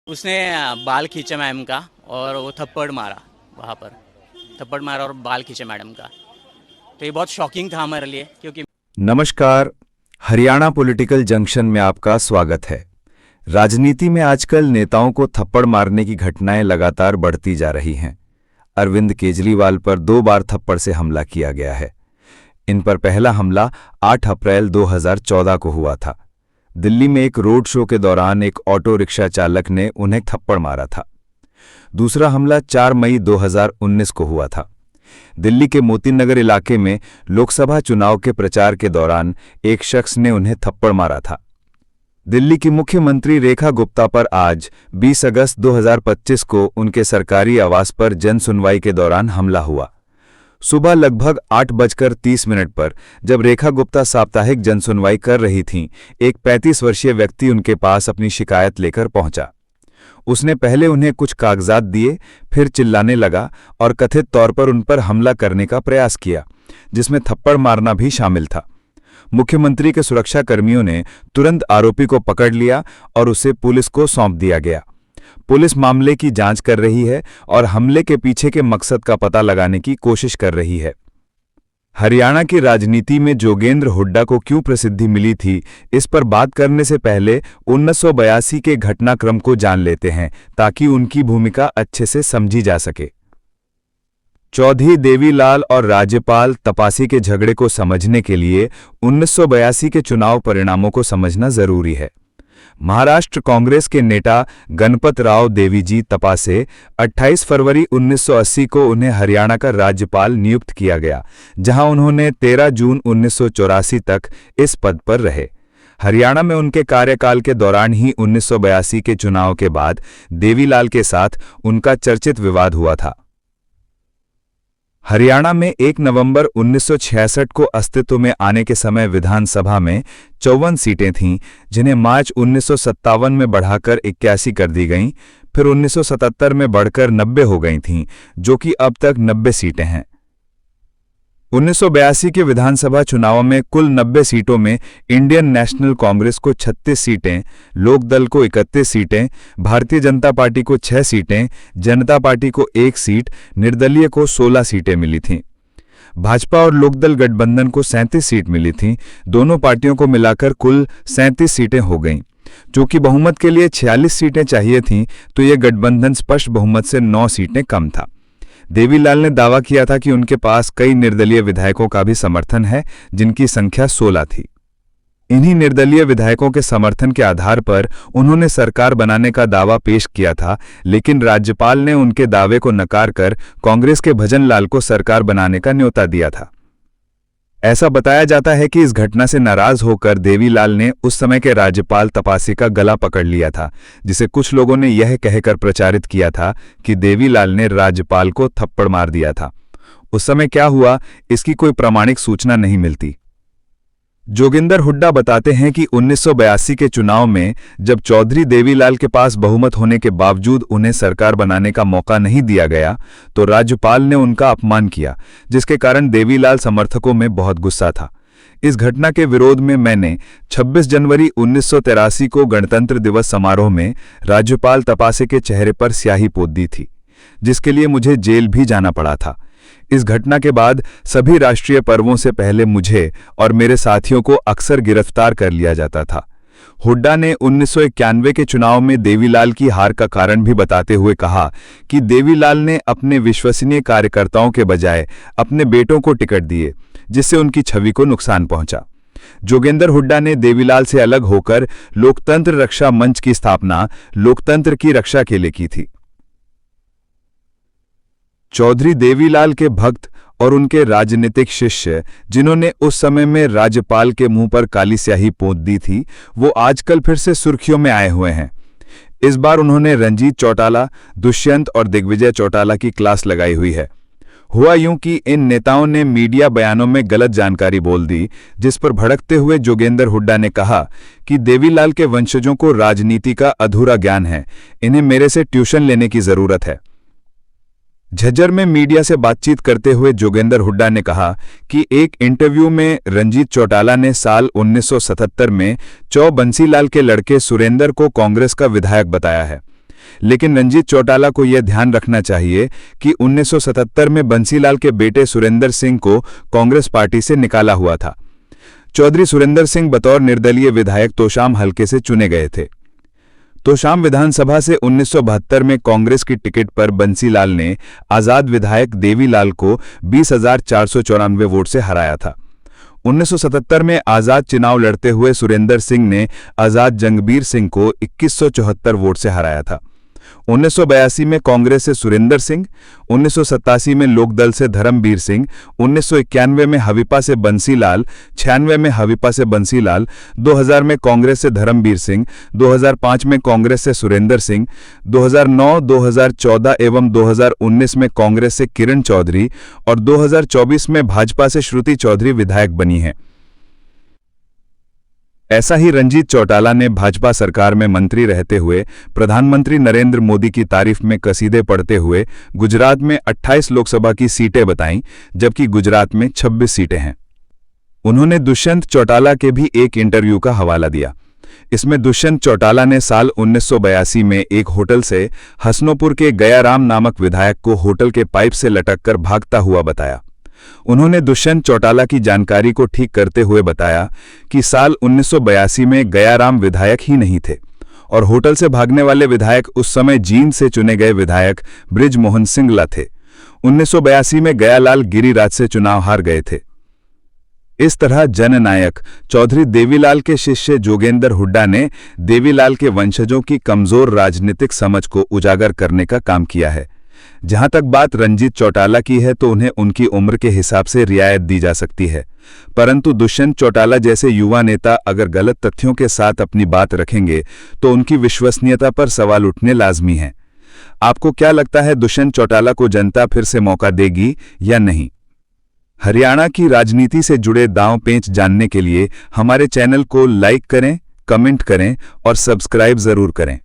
उसने बाल खींचा मैम का और वो थप्पड़ मारा वहाँ पर। थप्पड़ मारा और बाल खींचा मैडम का। तो ये बहुत शॉकिंग था हमारे लिए क्योंकि नमस्कार। हरियाणा पॉलिटिकल जंक्शन में आपका स्वागत है। राजनीति में आजकल नेताओं को थप्पड़ मारने की घटनाएं लगातार बढ़ती जा रही हैं। अरविंद केजरीवाल पर 2 बार थप्पड़ से हमला किया गया है। इन पर पहला हमला 8 अप्रैल 2014 को हुआ था। दिल्ली में एक रोड शो के दौरान एक ऑटो रिक्शा चालक ने उन्हें थप्पड़ मारा था। दूसरा हमला 4 मई 2019 को हुआ था। दिल्ली के मोती नगर इलाके में लोकसभा चुनाव के प्रचार के दौरान एक शख्स ने उन्हें थप्पड़ मारा था। दिल्ली की मुख्यमंत्री रेखा गुप्ता पर आज 20 अगस्त 2025 को उनके सरकारी आवास पर जन सुनवाई के दौरान हमला हुआ। सुबह लगभग 8:30 पर जब रेखा गुप्ता साप्ताहिक जनसुनवाई कर रही थीं, एक 35 वर्षीय व्यक्ति उनके पास अपनी शिकायत लेकर पहुंचा। उसने पहले उन्हें कुछ कागजात दिए, फिर चिल्लाने लगा और कथित तौर पर उन पर हमला करने का प्रयास किया, जिसमें थप्पड़ मारना भी शामिल था। मुख्यमंत्री के सुरक्षाकर्मियों ने तुरंत आरोपी को पकड़ लिया और उसे पुलिस को सौंप दिया गया। पुलिस मामले की जांच कर रही है और हमले के पीछे के मकसद का पता लगाने की कोशिश कर रही है। हरियाणा की राजनीति में जोगेंद्र हुड्डा को क्यों प्रसिद्धि मिली थी, इस पर बात करने से पहले 1982 के घटनाक्रम को जान लेते हैं ताकि उनकी भूमिका अच्छे से समझी जा सके। चौधरी देवीलाल और राज्यपाल तपासी के झगड़े को समझने के लिए 1982 के चुनाव परिणामों को समझना जरूरी है। महाराष्ट्र कांग्रेस के नेता गणपत राव देवीजी तपासे 28 फरवरी 1980 को उन्हें हरियाणा का राज्यपाल नियुक्त किया गया, जहां उन्होंने 13 जून 1984 तक इस पद पर रहे। हरियाणा में उनके कार्यकाल के दौरान ही 1982 के चुनाव के बाद देवीलाल के साथ उनका चर्चित विवाद हुआ था। हरियाणा में 1 नवंबर 1966 को अस्तित्व में आने के समय विधानसभा में 54 सीटें थीं, जिन्हें मार्च 1957 में बढ़ाकर 81 कर दी गईं, फिर 1977 में बढ़कर 90 हो गई थीं, जो कि अब तक 90 सीटें हैं। 1982 के विधानसभा चुनाव में कुल 90 सीटों में इंडियन नेशनल कांग्रेस को 36 सीटें, लोकदल को 31 सीटें, भारतीय जनता पार्टी को 6 सीटें, जनता पार्टी को 1 सीट, निर्दलीय को 16 सीटें मिली थीं। भाजपा और लोकदल गठबंधन को 37 सीट मिली थीं। दोनों पार्टियों को मिलाकर कुल 37 सीटें हो गईं। चूंकि बहुमत के लिए 46 सीटें चाहिए थीं, तो यह गठबंधन स्पष्ट बहुमत से 9 सीटें कम था। देवीलाल ने दावा किया था कि उनके पास कई निर्दलीय विधायकों का भी समर्थन है, जिनकी संख्या 16 थी। इन्हीं निर्दलीय विधायकों के समर्थन के आधार पर उन्होंने सरकार बनाने का दावा पेश किया था, लेकिन राज्यपाल ने उनके दावे को नकार कर कांग्रेस के भजन लाल को सरकार बनाने का न्योता दिया था। ऐसा बताया जाता है कि इस घटना से नाराज होकर देवीलाल ने उस समय के राज्यपाल तपासी का गला पकड़ लिया था, जिसे कुछ लोगों ने यह कहकर प्रचारित किया था कि देवीलाल ने राज्यपाल को थप्पड़ मार दिया था। उस समय क्या हुआ, इसकी कोई प्रामाणिक सूचना नहीं मिलती। जोगिंदर हुड्डा बताते हैं कि 1982 के चुनाव में जब चौधरी देवीलाल के पास बहुमत होने के बावजूद उन्हें सरकार बनाने का मौका नहीं दिया गया, तो राज्यपाल ने उनका अपमान किया, जिसके कारण देवीलाल समर्थकों में बहुत गुस्सा था। इस घटना के विरोध में मैंने 26 जनवरी 1983 को गणतंत्र दिवस समारोह में राज्यपाल तपासे के चेहरे पर स्याही पोत दी थी, जिसके लिए मुझे जेल भी जाना पड़ा था। इस घटना के बाद सभी राष्ट्रीय पर्वों से पहले मुझे और मेरे साथियों को अक्सर गिरफ्तार कर लिया जाता था। हुड्डा ने 1991 के चुनाव में देवीलाल की हार का कारण भी बताते हुए कहा कि देवीलाल ने अपने विश्वसनीय कार्यकर्ताओं के बजाय अपने बेटों को टिकट दिए, जिससे उनकी छवि को नुकसान पहुंचा। जोगेंद्र हुड्डा ने देवीलाल से अलग होकर लोकतंत्र रक्षा मंच की स्थापना लोकतंत्र की रक्षा के लिए की थी। चौधरी देवीलाल के भक्त और उनके राजनीतिक शिष्य, जिन्होंने उस समय में राज्यपाल के मुंह पर काली स्याही पोत दी थी, वो आजकल फिर से सुर्खियों में आए हुए हैं। इस बार उन्होंने रंजीत चौटाला, दुष्यंत और दिग्विजय चौटाला की क्लास लगाई हुई है। हुआ यूं कि इन नेताओं ने मीडिया बयानों में गलत जानकारी बोल दी, जिस पर भड़कते हुए जोगेंद्र हुड्डा ने कहा कि देवीलाल के वंशजों को राजनीति का अधूरा ज्ञान है, इन्हें मेरे से ट्यूशन लेने की जरूरत है। झज्जर में मीडिया से बातचीत करते हुए जोगेंद्र हुड्डा ने कहा कि एक इंटरव्यू में रंजीत चौटाला ने साल 1977 में चौ बंसीलाल के लड़के सुरेंद्र को कांग्रेस का विधायक बताया है। लेकिन रंजीत चौटाला को यह ध्यान रखना चाहिए कि 1977 में बंसीलाल के बेटे सुरेंद्र सिंह को कांग्रेस पार्टी से निकाला हुआ था। चौधरी सुरेंद्र सिंह बतौर निर्दलीय विधायक तोशाम हलके से चुने गए थे। तोशाम विधानसभा से 1972 में कांग्रेस की टिकट पर बंसीलाल ने आजाद विधायक देवीलाल को 20,494 वोट से हराया था। 1977 में आजाद चुनाव लड़ते हुए सुरेंद्र सिंह ने आजाद जंगबीर सिंह को 2174 वोट से हराया था। 1982 में कांग्रेस से सुरेंद्र सिंह, 1987 में लोकदल से धर्मबीर सिंह, 1991 में हविपा से बंसीलाल, 96 में हविपा से बंसीलाल, 2000 में कांग्रेस से धर्मबीर सिंह, 2005 में कांग्रेस से सुरेंद्र सिंह, 2009, 2014 एवं 2019 में कांग्रेस से किरण चौधरी और 2024 में भाजपा से श्रुति चौधरी विधायक बनी हैं। ऐसा ही रंजीत चौटाला ने भाजपा सरकार में मंत्री रहते हुए प्रधानमंत्री नरेंद्र मोदी की तारीफ में कसीदे पढ़ते हुए गुजरात में 28 लोकसभा की सीटें बताईं, जबकि गुजरात में 26 सीटें हैं। उन्होंने दुष्यंत चौटाला के भी एक इंटरव्यू का हवाला दिया। इसमें दुष्यंत चौटाला ने साल 1982 में एक होटल से हसनोपुर के गयाराम नामक विधायक को होटल के पाइप से लटककर भागता हुआ बताया। उन्होंने दुष्यंत चौटाला की जानकारी को ठीक करते हुए बताया कि साल 1982 में गयाराम विधायक ही नहीं थे और होटल से भागने वाले विधायक उस समय जींद से चुने गए विधायक बृजमोहन सिंगला थे। 1982 में गयालाल गिरिराज से चुनाव हार गए थे। इस तरह जननायक चौधरी देवीलाल के शिष्य जोगेंद्र हुड्डा ने देवीलाल के वंशजों की कमजोर राजनीतिक समझ को उजागर करने का काम किया है। जहां तक बात रंजीत चौटाला की है तो उन्हें उनकी उम्र के हिसाब से रियायत दी जा सकती है, परंतु दुष्यंत चौटाला जैसे युवा नेता अगर गलत तथ्यों के साथ अपनी बात रखेंगे तो उनकी विश्वसनीयता पर सवाल उठने लाजमी हैं। आपको क्या लगता है, दुष्यंत चौटाला को जनता फिर से मौका देगी या नहीं? हरियाणा की राजनीति से जुड़े दांव पेंच जानने के लिए हमारे चैनल को लाइक करें, कमेंट करें और सब्सक्राइब जरूर करें।